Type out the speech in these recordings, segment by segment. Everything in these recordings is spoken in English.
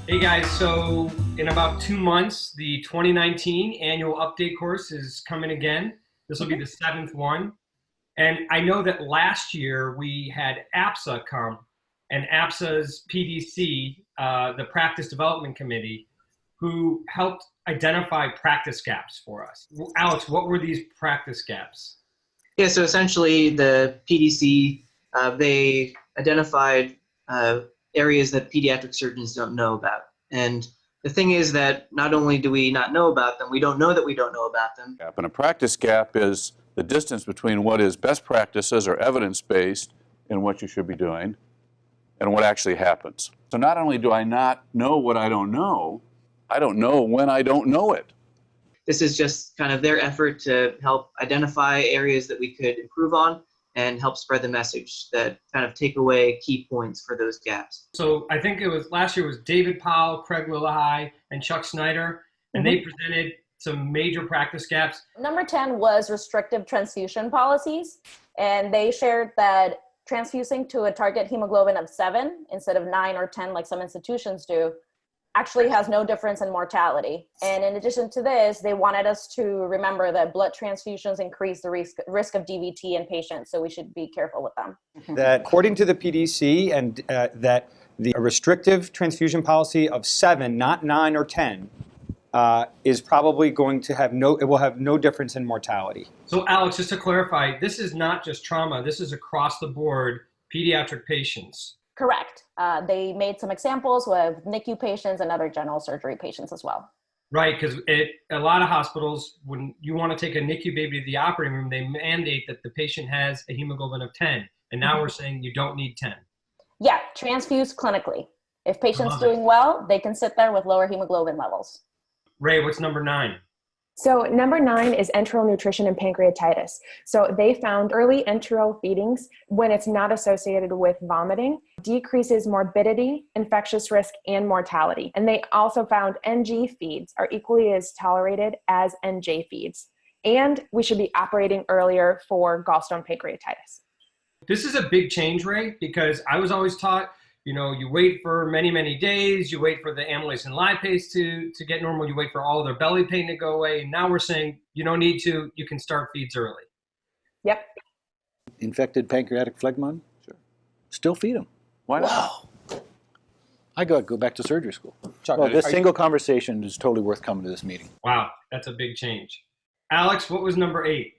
Hey guys, so in about 2 months, the 2019 annual update course is coming again. This will be the 7th one. And I know that last year we had APSA come, and APSA's PDC, the Practice Development Committee, who helped identify practice gaps for us. Alex, what were these practice gaps? Yeah, so essentially the PDC, they identified areas that pediatric surgeons don't know about. And the thing is that not only do we not know about them, we don't know that we don't know about them. And a practice gap is the distance between what is best practices or evidence-based in what you should be doing and what actually happens. So not only do I not know what I don't know when I don't know it. This is just kind of their effort to help identify areas that we could improve on and help spread the message that kind of take away key points for those gaps. So I think it was last year was David Powell, Craig Lillahei, and Chuck Snyder, and they presented some major practice gaps. Number 10 was restrictive transfusion policies, and they shared that transfusing to a target hemoglobin of 7 instead of 9 or 10 like some institutions do actually has no difference in mortality. And in addition to this, they wanted us to remember that blood transfusions increase the risk of DVT in patients, so we should be careful with them. That according to the PDC, and that the restrictive transfusion policy of 7, not 9 or 10, is probably going to have it will have no difference in mortality. So Alex, just to clarify, this is not just trauma, this is across the board pediatric patients. Correct. They made some examples with NICU patients and other general surgery patients as well. Right, because a lot of hospitals, when you want to take a NICU baby to the operating room, they mandate that the patient has a hemoglobin of 10. And now we're saying you don't need 10. Yeah, transfuse clinically. If patient's doing well, they can sit there with lower hemoglobin levels. Ray, what's number 9? So number 9 is enteral nutrition and pancreatitis. So they found early enteral feedings, when it's not associated with vomiting, decreases morbidity, infectious risk, and mortality. And they also found NG feeds are equally as tolerated as NJ feeds. And we should be operating earlier for gallstone pancreatitis. This is a big change, Ray, because I was always taught, you wait for many, many days, you wait for the amylase and lipase to get normal, you wait for all of their belly pain to go away, and now we're saying you don't need to, you can start feeds early. Yep. Infected pancreatic phlegmon? Sure. Still feed them. Why not? Wow. I go back to surgery school. Well, this single conversation is totally worth coming to this meeting. Wow, that's a big change. Alex, what was number 8?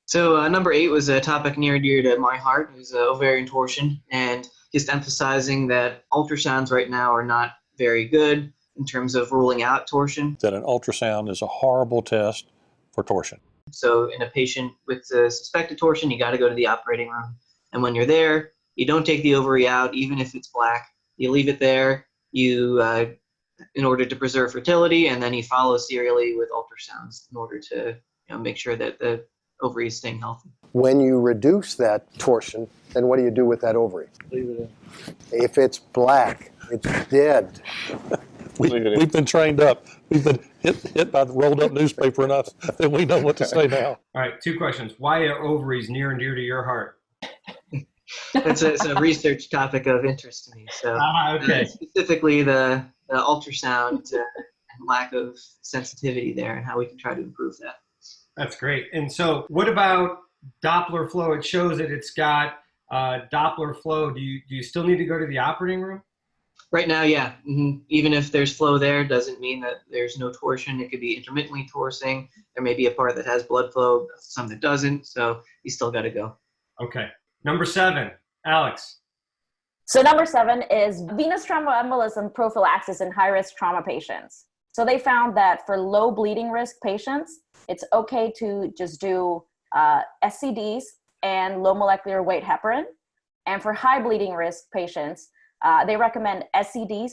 So number 8 was a topic near and dear to my heart. It was ovarian torsion, and just emphasizing that ultrasounds right now are not very good in terms of ruling out torsion. That an ultrasound is a horrible test for torsion. So in a patient with suspected torsion, you got to go to the operating room. And when you're there, you don't take the ovary out, even if it's black. You leave it there in order to preserve fertility, and then you follow serially with ultrasounds in order to make sure that the ovary is staying healthy. When you reduce that torsion, then what do you do with that ovary? Leave it in. If it's black, it's dead. We've been trained up. We've been hit by the rolled up newspaper enough that we know what to say now. All right, 2 questions. Why are ovaries near and dear to your heart? It's a research topic of interest to me. So okay. Specifically the ultrasound and lack of sensitivity there, and how we can try to improve that. That's great. And so what about Doppler flow? It shows that it's got Doppler flow. Do you still need to go to the operating room? Right now, yeah. Even if there's flow there, doesn't mean that there's no torsion. It could be intermittently torsing. There may be a part that has blood flow, some that doesn't. So you still got to go. Okay. Number 7, Alex. So number 7 is venous thromboembolism prophylaxis in high-risk trauma patients. So they found that for low bleeding risk patients, it's okay to just do SCDs and low molecular weight heparin. And for high bleeding risk patients, they recommend SCDs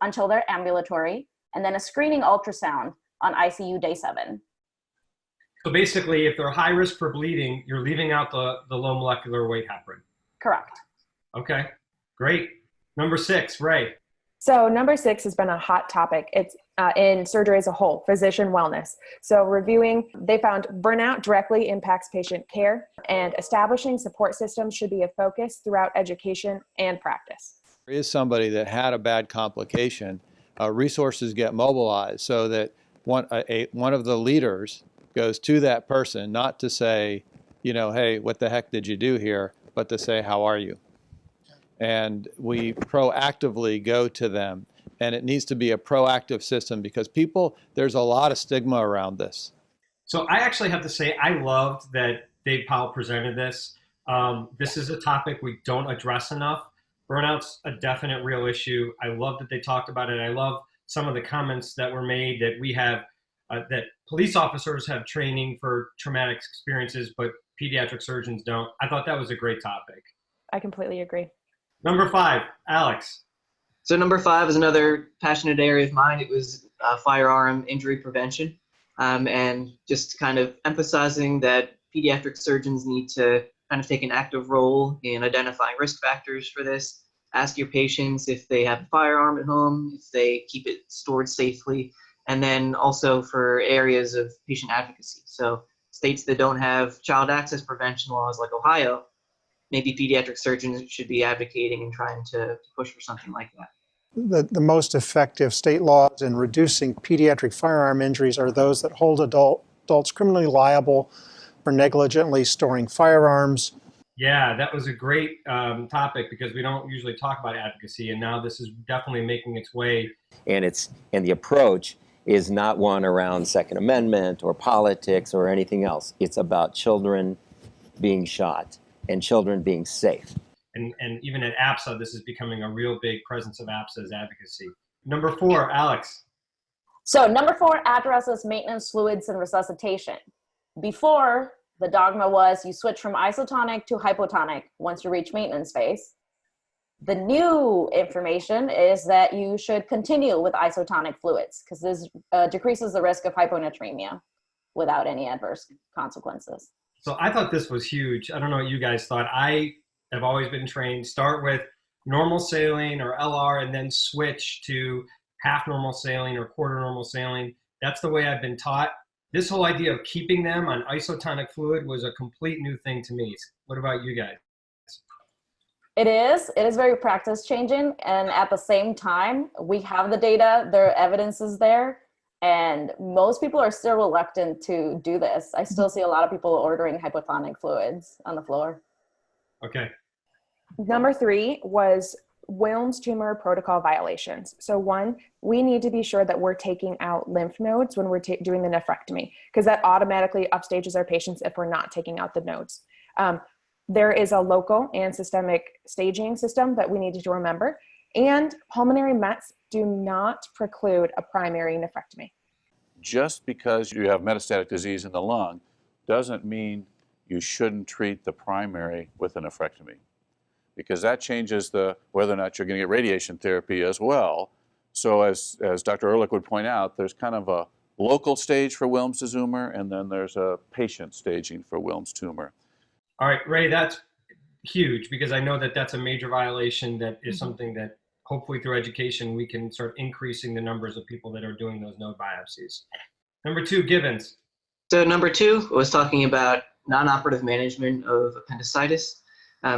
until they're ambulatory, and then a screening ultrasound on ICU day 7. So basically, if they're high risk for bleeding, you're leaving out the low molecular weight heparin. Correct. Okay, great. Number 6, Ray. So number 6 has been a hot topic. It's in surgery as a whole, physician wellness. So reviewing, they found burnout directly impacts patient care, and establishing support systems should be a focus throughout education and practice. There is somebody that had a bad complication, resources get mobilized so that one of the leaders goes to that person, not to say, you know, hey, what the heck did you do here, but to say, how are you? And we proactively go to them. And it needs to be a proactive system because there's a lot of stigma around this. So I actually have to say, I loved that Dave Powell presented this. This is a topic we don't address enough. Burnout's a definite real issue. I love that they talked about it. I love some of the comments that were made that we have, that police officers have training for traumatic experiences, but pediatric surgeons don't. I thought that was a great topic. I completely agree. Number 5, Alex. So number 5 is another passionate area of mine. It was firearm injury prevention, and just kind of emphasizing that pediatric surgeons need to kind of take an active role in identifying risk factors for this. Ask your patients if they have a firearm at home, if they keep it stored safely, and then also for areas of patient advocacy. So states that don't have child access prevention laws like Ohio, maybe pediatric surgeons should be advocating and trying to push for something like that. The most effective state laws in reducing pediatric firearm injuries are those that hold adults criminally liable for negligently storing firearms. Yeah, that was a great topic because we don't usually talk about advocacy, and now this is definitely making its way. And the approach is not one around Second Amendment or politics or anything else. It's about children being shot and children being safe. And even at APSA, this is becoming a real big presence of APSA's advocacy. Number 4, Alex. So number 4 addresses maintenance fluids and resuscitation. Before, the dogma was you switch from isotonic to hypotonic once you reach maintenance phase. The new information is that you should continue with isotonic fluids because this decreases the risk of hyponatremia without any adverse consequences. So I thought this was huge. I don't know what you guys thought. I have always been trained, start with normal saline or LR and then switch to half normal saline or quarter normal saline. That's the way I've been taught. This whole idea of keeping them on isotonic fluid was a complete new thing to me. What about you guys? It is very practice changing. And at the same time, we have the data, the evidence is there. And most people are still reluctant to do this. I still see a lot of people ordering hypotonic fluids on the floor. Okay. Number 3 was Wilms tumor protocol violations. So 1, we need to be sure that we're taking out lymph nodes when we're doing the nephrectomy, because that automatically upstages our patients if we're not taking out the nodes. There is a local and systemic staging system that we need to remember. And pulmonary mets do not preclude a primary nephrectomy. Just because you have metastatic disease in the lung doesn't mean you shouldn't treat the primary with a nephrectomy, because that changes whether or not you're going to get radiation therapy as well. So as Dr. Ehrlich would point out, there's kind of a local stage for Wilms tumor, and then there's a patient staging for Wilms tumor. All right, Ray, that's huge because I know that that's a major violation that is something that hopefully through education we can start increasing the numbers of people that are doing those node biopsies. Number 2, Gibbons. So number 2 was talking about nonoperative management of appendicitis.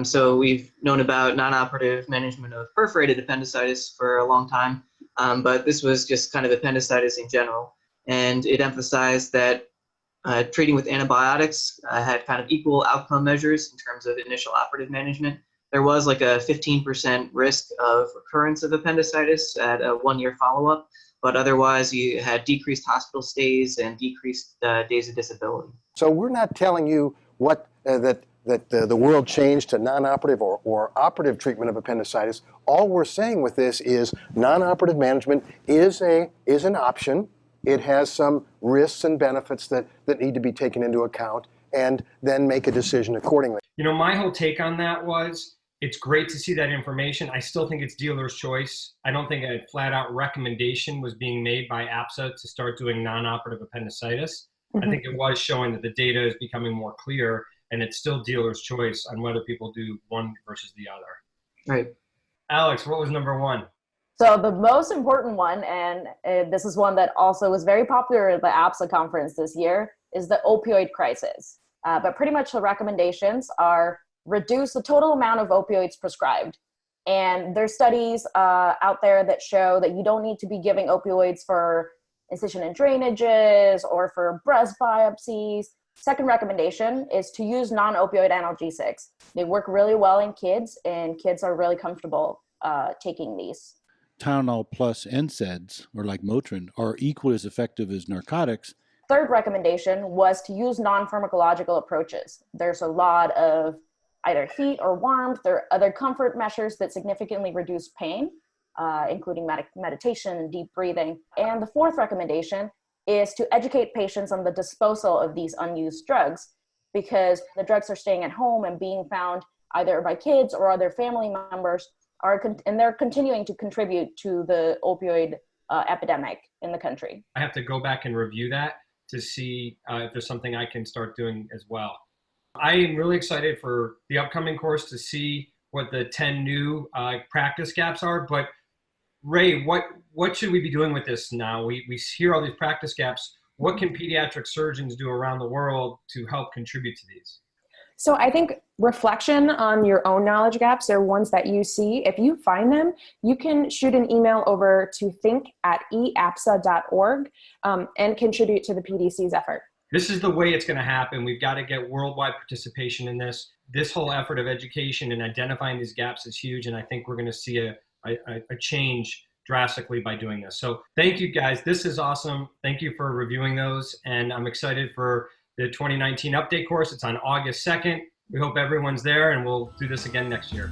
So we've known about nonoperative management of perforated appendicitis for a long time, but this was just kind of appendicitis in general. And it emphasized that treating with antibiotics had kind of equal outcome measures in terms of initial operative management. There was like a 15% risk of recurrence of appendicitis at a 1-year follow-up, but otherwise you had decreased hospital stays and decreased days of disability. So we're not telling you what that the world changed to non-operative or operative treatment of appendicitis. All we're saying with this is non-operative management is an option. It has some risks and benefits that need to be taken into account, and then make a decision accordingly. You know, my whole take on that was it's great to see that information. I still think it's dealer's choice. I don't think a flat out recommendation was being made by APSA to start doing non-operative appendicitis. I think it was showing that the data is becoming more clear, and it's still dealer's choice on whether people do one versus the other. Right. Alex, what was number 1? So the most important one, and this is one that also was very popular at the APSA conference this year, is the opioid crisis. But pretty much the recommendations are reduce the total amount of opioids prescribed And there's studies out there that show that you don't need to be giving opioids for incision and drainages or for breast biopsies. Second recommendation is to use non-opioid analgesics. They work really well in kids, and kids are really comfortable taking these. Tylenol plus NSAIDs, or like Motrin, are equally as effective as narcotics. Third recommendation was to use non-pharmacological approaches. There's a lot of either heat or warmth or other comfort measures that significantly reduce pain, including meditation, deep breathing. And the fourth recommendation is to educate patients on the disposal of these unused drugs, because the drugs are staying at home and being found either by kids or other family members, and they're continuing to contribute to the opioid epidemic in the country. I have to go back and review that to see if there's something I can start doing as well. I am really excited for the upcoming course to see what the 10 new practice gaps are. But Ray, what should we be doing with this now? We hear all these practice gaps. What can pediatric surgeons do around the world to help contribute to these? So I think reflection on your own knowledge gaps are ones that you see. If you find them, you can shoot an email over to think@eapsa.org and contribute to the PDC's effort. This is the way it's going to happen. We've got to get worldwide participation in this. This whole effort of education and identifying these gaps is huge, and I think we're going to see a change drastically by doing this. So thank you guys. This is awesome. Thank you for reviewing those, and I'm excited for the 2019 update course. It's on August 2nd. We hope everyone's there, and we'll do this again next year.